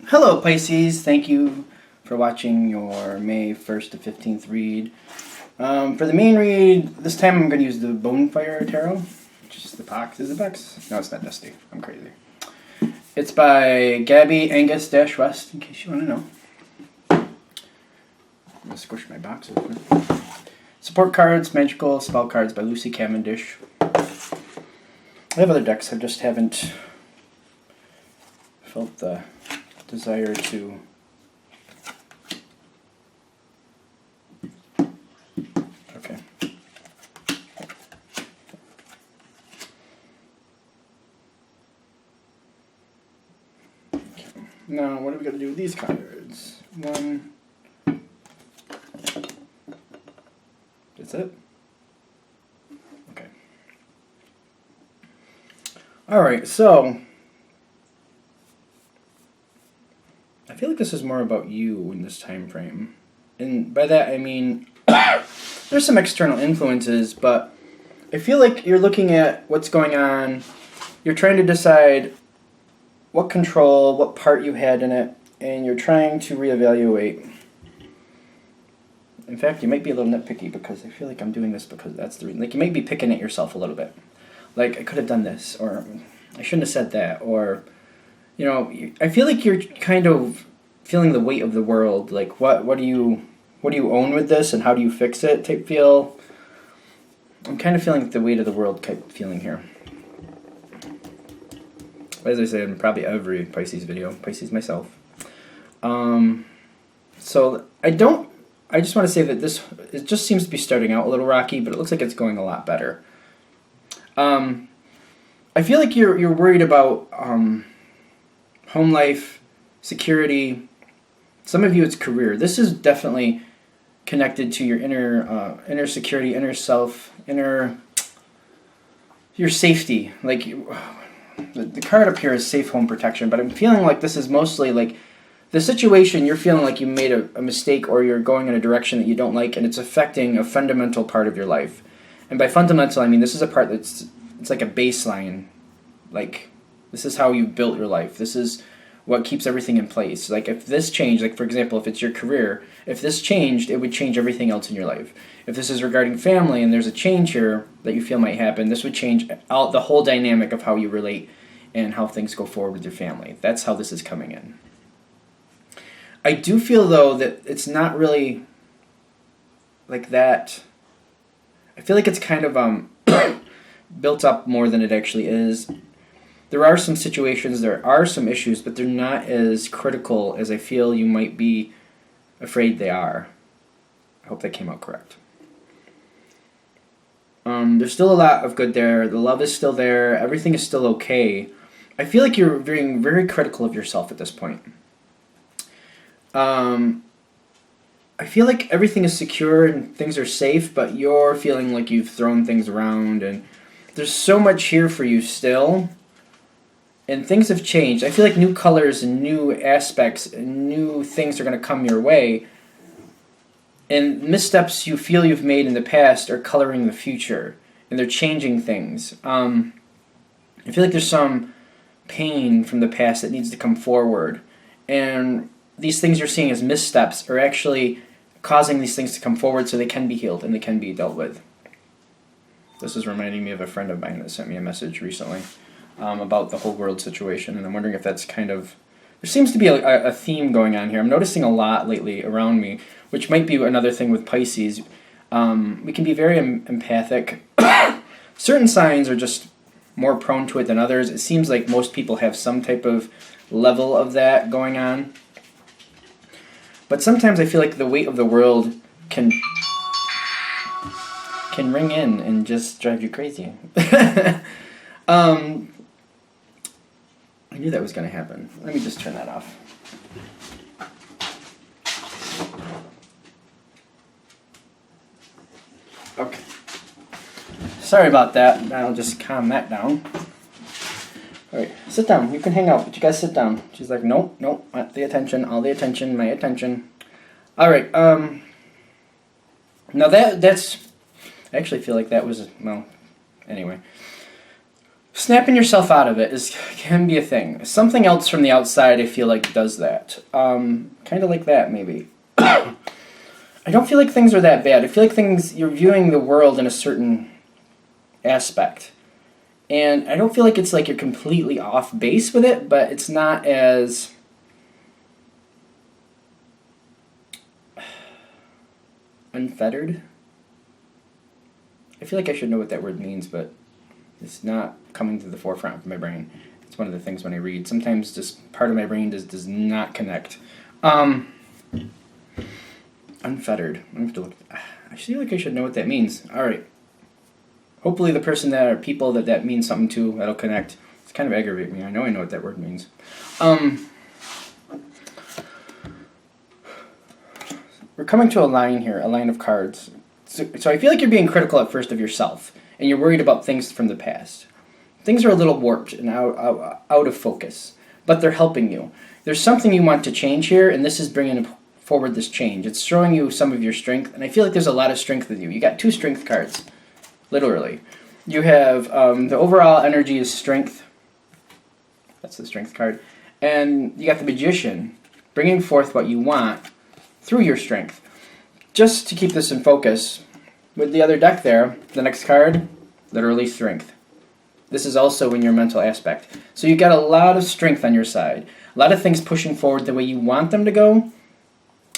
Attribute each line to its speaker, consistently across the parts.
Speaker 1: Hello Pisces, thank you for watching your May 1st to 15th read. For the main read, this time I'm going to use the Bonefire Tarot, which is the box. Is it box? No, it's not dusty. I'm crazy. It's by Gabby Angus-West, in case you want to know. I'm going to squish my box open. Support cards, Magical Spell Cards by Lucy Cavendish. I have other decks, I just haven't felt the desire to okay. Now what are we going to do with these cards? One. That's it? Okay. Alright, so I feel like this is more about you in this time frame. And by that I mean there's some external influences, but I feel like you're looking at what's going on. You're trying to decide what control, what part you had in it, and you're trying to reevaluate. In fact, you might be a little nitpicky because I feel like I'm doing this because that's the reason. Like, you might be picking at yourself a little bit. Like, I could have done this, or I shouldn't have said that, or, you know, I feel like you're kind of feeling the weight of the world. Like, what do you own with this, and how do you fix it type feel. I'm kind of feeling the weight of the world type feeling here. As I say in probably every Pisces video, Pisces myself. So I just want to say that it just seems to be starting out a little rocky, but it looks like it's going a lot better. I feel like you're worried about home life, security. Some of you it's career. This is definitely connected to your inner security, inner self, your safety. Like the card up here is safe home protection, but I'm feeling like this is mostly like the situation. You're feeling like you made a mistake, or you're going in a direction that you don't like, and it's affecting a fundamental part of your life. And by fundamental, I mean this is a part it's like a baseline. Like, this is how you built your life. This is what keeps everything in place. Like, if this changed, like for example, if it's your career, if this changed, it would change everything else in your life. If this is regarding family and there's a change here that you feel might happen, this would change out the whole dynamic of how you relate and how things go forward with your family. That's how this is coming in. I do feel, though, that it's not really like that. I feel like it's kind of built up more than it actually is. There are some situations, there are some issues, but they're not as critical as I feel you might be afraid they are. I hope that came out correct. There's still a lot of good there. The love is still there. Everything is still okay. I feel like you're being very critical of yourself at this point. I feel like everything is secure and things are safe, but you're feeling like you've thrown things around, and there's so much here for you still. And things have changed. I feel like new colors and new aspects and new things are going to come your way. And missteps you feel you've made in the past are coloring the future. And they're changing things. I feel like there's some pain from the past that needs to come forward. And these things you're seeing as missteps are actually causing these things to come forward so they can be healed and they can be dealt with. This is reminding me of a friend of mine that sent me a message recently. About the whole world situation, and I'm wondering if that's kind of... There seems to be a theme going on here. I'm noticing a lot lately around me, which might be another thing with Pisces. We can be very empathic. Certain signs are just more prone to it than others. It seems like most people have some type of level of that going on. But sometimes I feel like the weight of the world can ring in and just drive you crazy. I knew that was going to happen. Let me just turn that off. Okay. Sorry about that. I'll just calm that down. Alright, sit down. You can hang out, but you guys sit down. She's like, nope, the attention, all the attention, my attention. Alright, now that's... I actually feel like that was... Well, anyway. Snapping yourself out of it can be a thing. Something else from the outside, I feel like, does that. Kind of like that, maybe. I don't feel like things are that bad. I feel like you're viewing the world in a certain aspect. And I don't feel like it's like you're completely off base with it, but it's not as unfettered. I feel like I should know what that word means, but it's not coming to the forefront of my brain. It's one of the things when I read. Sometimes just part of my brain does not connect. Unfettered. I have to look. I feel like I should know what that means. All right. Hopefully the person or people that means something to, that'll connect. It's kind of aggravating me. I know what that word means. We're coming to a line here, a line of cards. So I feel like you're being critical at first of yourself, and you're worried about things from the past. Things are a little warped and out of focus, but they're helping you. There's something you want to change here, and this is bringing forward this change. It's showing you some of your strength, and I feel like there's a lot of strength with you. You got 2 strength cards, literally. You have the overall energy is strength. That's the strength card. And you got the Magician, bringing forth what you want through your strength. Just to keep this in focus, with the other deck there, the next card, literally strength. This is also in your mental aspect. So you got a lot of strength on your side. A lot of things pushing forward the way you want them to go.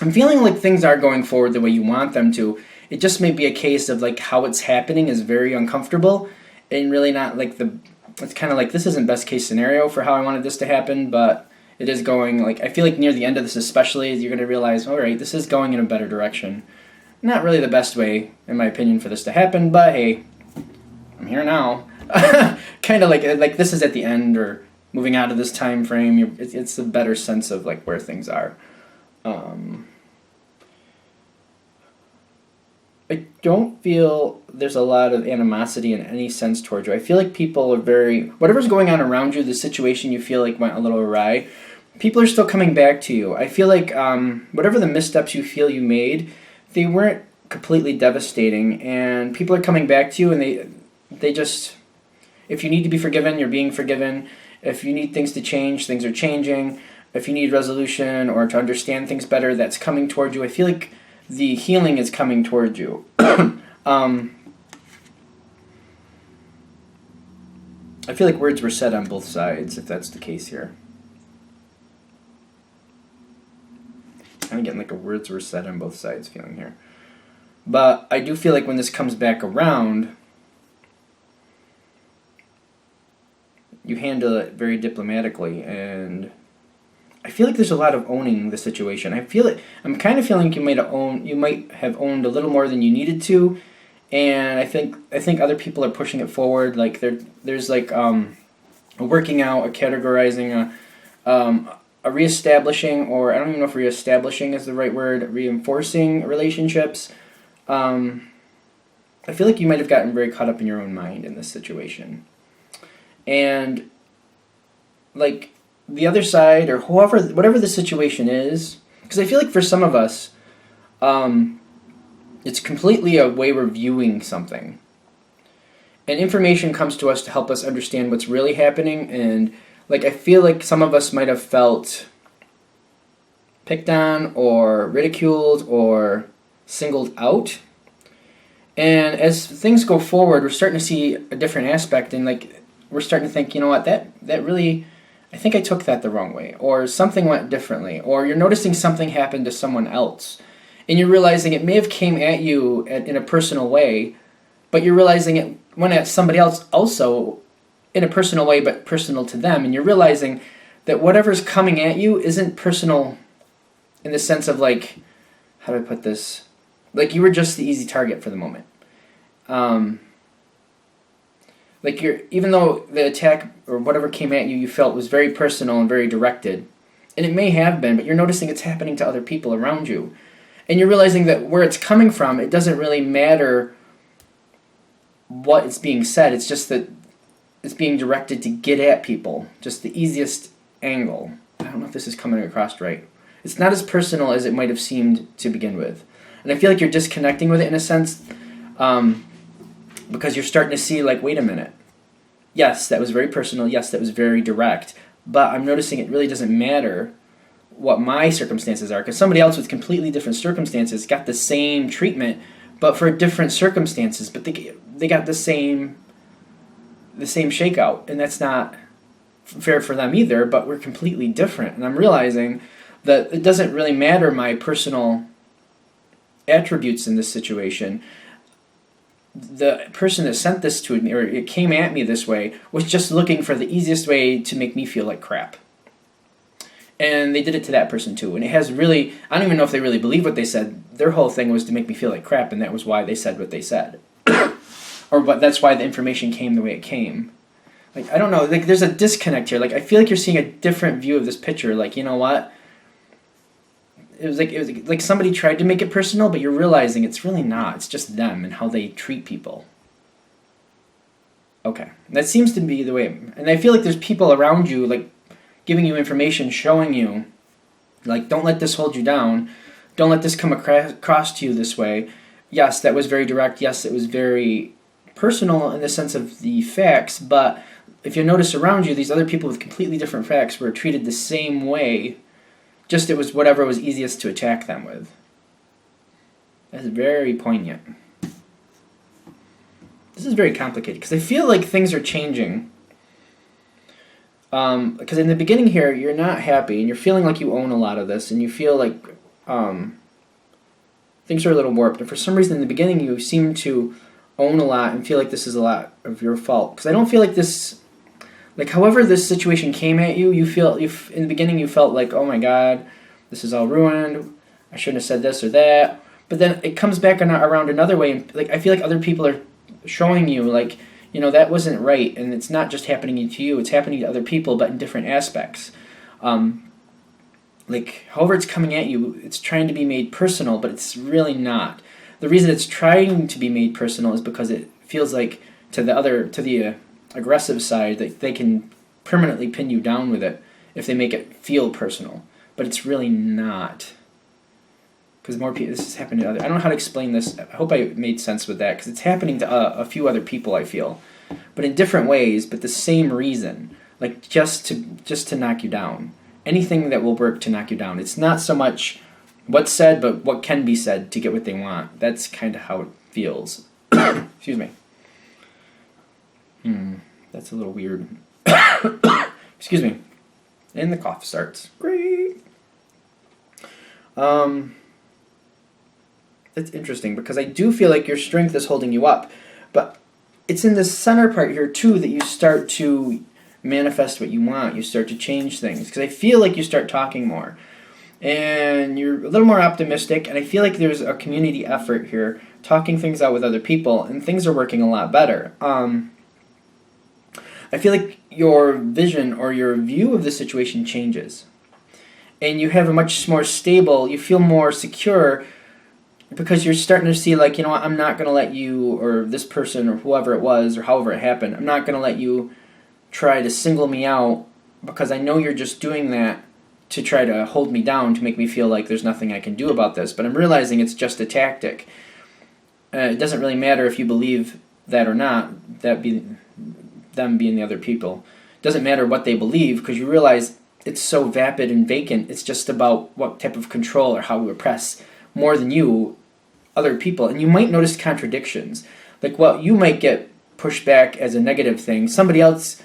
Speaker 1: I'm feeling like things are going forward the way you want them to. It just may be a case of like how it's happening is very uncomfortable and really not like it's kind of like this isn't best case scenario for how I wanted this to happen, but it is going like, I feel like near the end of this especially, you're going to realize, all right, this is going in a better direction. Not really the best way, in my opinion, for this to happen, but hey, I'm here now. Kind of like this is at the end or moving out of this time frame. It's a better sense of like where things are. I don't feel there's a lot of animosity in any sense towards you. I feel like people are whatever's going on around you, the situation you feel like went a little awry, people are still coming back to you. I feel like whatever the missteps you feel you made, they weren't completely devastating, and people are coming back to you, and they just, if you need to be forgiven, you're being forgiven. If you need things to change, things are changing. If you need resolution or to understand things better, that's coming toward you. I feel like the healing is coming towards you. I feel like words were said on both sides, if that's the case here. Kind of getting like a words were said on both sides feeling here. But I do feel like when this comes back around, you handle it very diplomatically, and I feel like there's a lot of owning the situation. I'm kind of feeling you might have owned a little more than you needed to, and I think other people are pushing it forward. Like there's like a working out, a categorizing, a reestablishing, or I don't even know if reestablishing is the right word. Reinforcing relationships. I feel like you might have gotten very caught up in your own mind in this situation, and like the other side or whatever the situation is, because I feel like for some of us, it's completely a way we're viewing something. And information comes to us to help us understand what's really happening, and like I feel like some of us might have felt picked on or ridiculed or singled out. And as things go forward, we're starting to see a different aspect, and like we're starting to think, you know what, that really, I think I took that the wrong way, or something went differently, or you're noticing something happened to someone else, and you're realizing it may have came at you in a personal way, but you're realizing it went at somebody else also in a personal way, but personal to them, and you're realizing that whatever's coming at you isn't personal in the sense of like, how do I put this? Like you were just the easy target for the moment. Like even though the attack or whatever came at you, you felt was very personal and very directed, and it may have been, but you're noticing it's happening to other people around you, and you're realizing that where it's coming from, it doesn't really matter what is being said. It's just that it's being directed to get at people, just the easiest angle. I don't know if this is coming across right. It's not as personal as it might have seemed to begin with, and I feel like you're disconnecting with it in a sense. Because you're starting to see, like, wait a minute. Yes, that was very personal. Yes, that was very direct. But I'm noticing it really doesn't matter what my circumstances are, because somebody else with completely different circumstances got the same treatment, but for different circumstances. But they got the same shakeout, and that's not fair for them either. But we're completely different, and I'm realizing that it doesn't really matter my personal attributes in this situation. The person that sent this to me, or it came at me this way, was just looking for the easiest way to make me feel like crap. And they did it to that person too. And it has really, I don't even know if they really believe what they said. Their whole thing was to make me feel like crap, and that was why they said what they said. But that's why the information came the way it came. Like, I don't know, like, there's a disconnect here. Like, I feel like you're seeing a different view of this picture. Like, you know what? It was like somebody tried to make it personal, but you're realizing it's really not. It's just them and how they treat people. Okay. That seems to be the way. And I feel like there's people around you, like, giving you information, showing you, like, don't let this hold you down. Don't let this come across to you this way. Yes, that was very direct. Yes, it was very personal in the sense of the facts, but if you notice around you, these other people with completely different facts were treated the same way. Just it was whatever was easiest to attack them with. That's very poignant. This is very complicated because I feel like things are changing. Because in the beginning here, you're not happy and you're feeling like you own a lot of this, and you feel like things are a little warped. And for some reason, in the beginning, you seem to own a lot and feel like this is a lot of your fault. Because I don't feel like this. Like, however this situation came at you, in the beginning you felt like, oh my God, this is all ruined. I shouldn't have said this or that. But then it comes back around another way, and like I feel like other people are showing you, like, you know, that wasn't right, and it's not just happening to you; it's happening to other people, but in different aspects. Like, however it's coming at you, it's trying to be made personal, but it's really not. The reason it's trying to be made personal is because it feels like to the aggressive side that they can permanently pin you down with it if they make it feel personal, but it's really not, because more people, this is happening to other, I don't know how to explain this. I hope I made sense with that, because it's happening to a few other people, I feel, but in different ways, but the same reason, like just to knock you down. Anything that will work to knock you down. It's not so much what's said, but what can be said to get what they want. That's kind of how it feels. Excuse me. That's a little weird. Excuse me. And the cough starts. Great. That's interesting, because I do feel like your strength is holding you up. But it's in the center part here, too, that you start to manifest what you want. You start to change things. Because I feel like you start talking more. And you're a little more optimistic. And I feel like there's a community effort here, talking things out with other people. And things are working a lot better. I feel like your vision or your view of the situation changes. And you have a much more stable, you feel more secure, because you're starting to see, like, you know what, I'm not going to let you, or this person, or whoever it was, or however it happened, I'm not going to let you try to single me out, because I know you're just doing that to try to hold me down, to make me feel like there's nothing I can do about this. But I'm realizing it's just a tactic. It doesn't really matter if you believe that or not, them being the other people. It doesn't matter what they believe, because you realize it's so vapid and vacant. It's just about what type of control or how we oppress more than you, other people. And you might notice contradictions. Like, what you might get pushed back as a negative thing, somebody else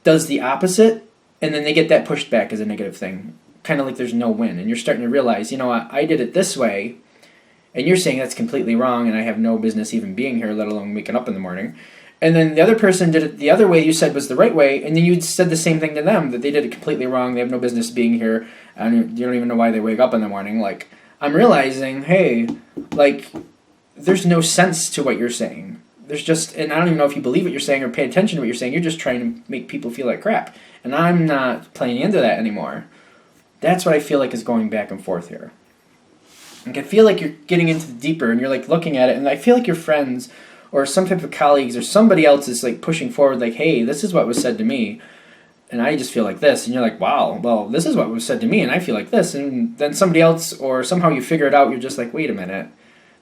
Speaker 1: does the opposite, and then they get that pushed back as a negative thing. Kind of like there's no win. And you're starting to realize, you know what, I did it this way, and you're saying that's completely wrong, and I have no business even being here, let alone waking up in the morning. And then the other person did it the other way you said was the right way, and then you said the same thing to them, that they did it completely wrong, they have no business being here, and you don't even know why they wake up in the morning. Like, I'm realizing, hey, like, there's no sense to what you're saying. There's just, and I don't even know if you believe what you're saying or pay attention to what you're saying, you're just trying to make people feel like crap. And I'm not playing into that anymore. That's what I feel like is going back and forth here. Like, I feel like you're getting into the deeper, and you're, like, looking at it, and I feel like your friends or some type of colleagues or somebody else is, like, pushing forward, like, hey, this is what was said to me, and I just feel like this. And you're like, wow, well, this is what was said to me, and I feel like this. And then somebody else, or somehow you figure it out, you're just like, wait a minute,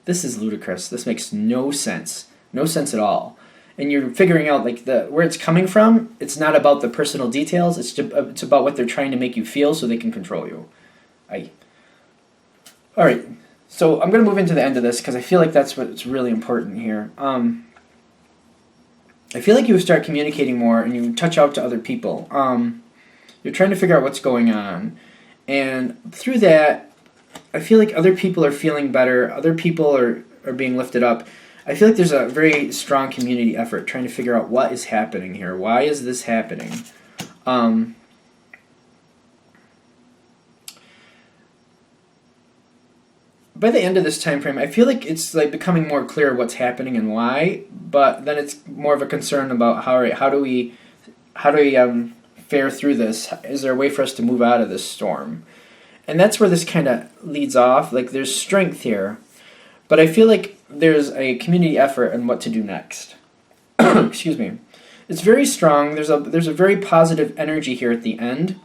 Speaker 1: this is ludicrous. This makes no sense. No sense at all. and you're figuring out like where it's coming from. It's not about the personal details. It's about what they're trying to make you feel so they can control you. All right. So I'm going to move into the end of this because I feel like that's what's really important here. I feel like you start communicating more and you touch out to other people. You're trying to figure out what's going on. And through that, I feel like other people are feeling better. Other people are being lifted up. I feel like there's a very strong community effort trying to figure out what is happening here. Why is this happening? By the end of this time frame, I feel like it's like becoming more clear what's happening and why. But then it's more of a concern about how do we fare through this? Is there a way for us to move out of this storm? And that's where this kind of leads off. Like there's strength here, but I feel like there's a community effort on what to do next. Excuse me. It's very strong. There's a very positive energy here at the end.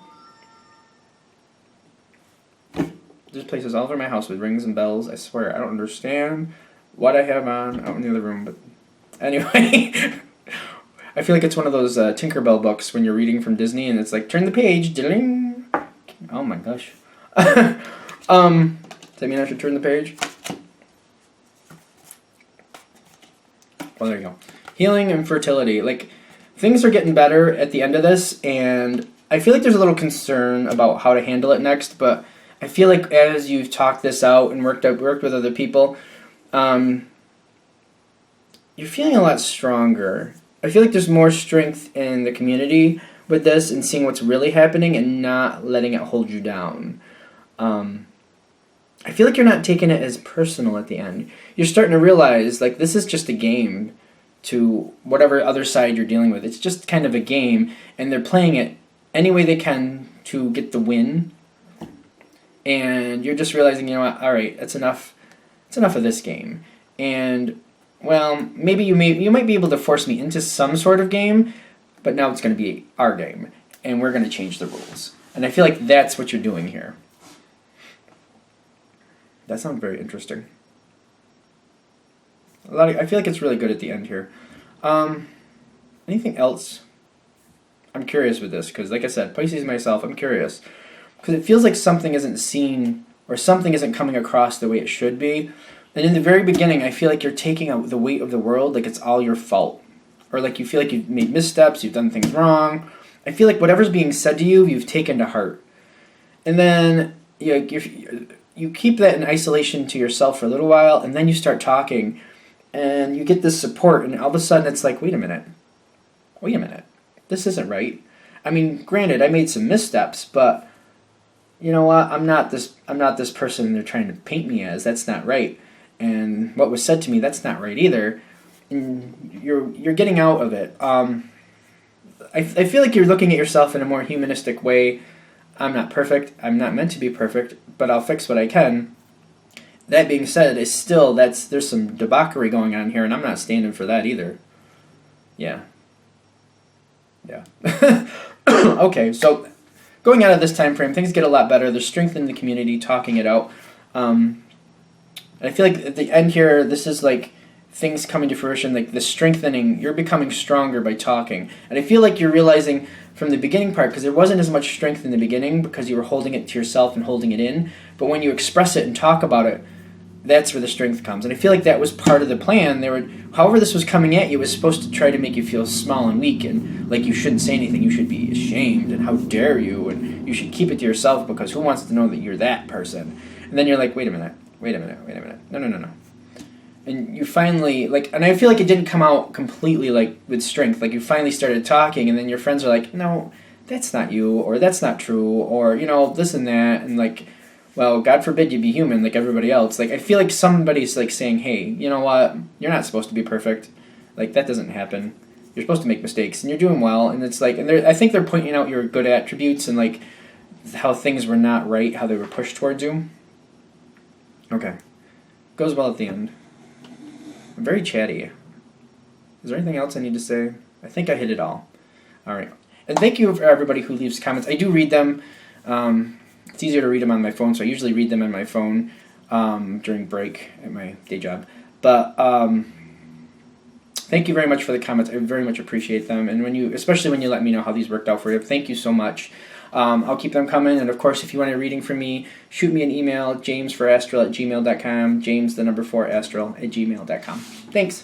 Speaker 1: There's places all over my house with rings and bells. I swear, I don't understand what I have on out in the other room. But anyway, I feel like it's one of those Tinkerbell books when you're reading from Disney and it's like, turn the page. Ding. Oh my gosh. Does that mean I should turn the page? Well, there you go. Healing and fertility. Like, things are getting better at the end of this, and I feel like there's a little concern about how to handle it next, but I feel like as you've talked this out and worked with other people, you're feeling a lot stronger. I feel like there's more strength in the community with this and seeing what's really happening and not letting it hold you down. I feel like you're not taking it as personal at the end. You're starting to realize, like, this is just a game to whatever other side you're dealing with. It's just kind of a game, and they're playing it any way they can to get the win. And you're just realizing, you know what, all right, that's enough. It's enough of this game. And, well, maybe you might be able to force me into some sort of game, but now it's going to be our game, and we're going to change the rules. And I feel like that's what you're doing here. That sounds very interesting. I feel like it's really good at the end here. Anything else? I'm curious with this, because like I said, Pisces myself, I'm curious. Because it feels like something isn't seen, or something isn't coming across the way it should be. And in the very beginning, I feel like you're taking the weight of the world like it's all your fault. Or like you feel like you've made missteps, you've done things wrong. I feel like whatever's being said to you, you've taken to heart. And then you keep that in isolation to yourself for a little while, and then you start talking, and you get this support, and all of a sudden it's like, wait a minute, this isn't right. I mean, granted, I made some missteps, but you know what? I'm not this person they're trying to paint me as. That's not right. And what was said to me, that's not right either. And you're getting out of it. I feel like you're looking at yourself in a more humanistic way. I'm not perfect. I'm not meant to be perfect, but I'll fix what I can. That being said, there's some debauchery going on here, and I'm not standing for that either. Yeah. Okay, so going out of this time frame, things get a lot better. There's strength in the community, talking it out. And I feel like at the end here, this is like things coming to fruition, like the strengthening. You're becoming stronger by talking. And I feel like you're realizing from the beginning part, because there wasn't as much strength in the beginning because you were holding it to yourself and holding it in. But when you express it and talk about it, that's where the strength comes. And I feel like that was part of the plan. However this was coming at you, it was supposed to try to make you feel small and weak and like you shouldn't say anything. You should be ashamed and how dare you, and you should keep it to yourself because who wants to know that you're that person? And then you're like, wait a minute. No. And you finally, and I feel like it didn't come out completely, with strength. Like, you finally started talking, and then your friends are like, no, that's not you, or that's not true, or, this and that, and, well, God forbid you be human like everybody else. I feel like somebody's, saying, hey, you know what, you're not supposed to be perfect. That doesn't happen. You're supposed to make mistakes, and you're doing well, and it's and I think they're pointing out your good attributes and, how things were not right, how they were pushed towards you. Okay. Goes well at the end. I'm very chatty. Is there anything else I need to say? I think I hit it all. All right. And thank you for everybody who leaves comments. I do read them. It's easier to read them on my phone, so I usually read them on my phone during break at my day job. But Thank you very much for the comments. I very much appreciate them. And especially when you let me know how these worked out for you. Thank you so much. I'll keep them coming. And of course, if you want a reading from me, shoot me an email, jamesforastral@gmail.com, james4astral@gmail.com. Thanks.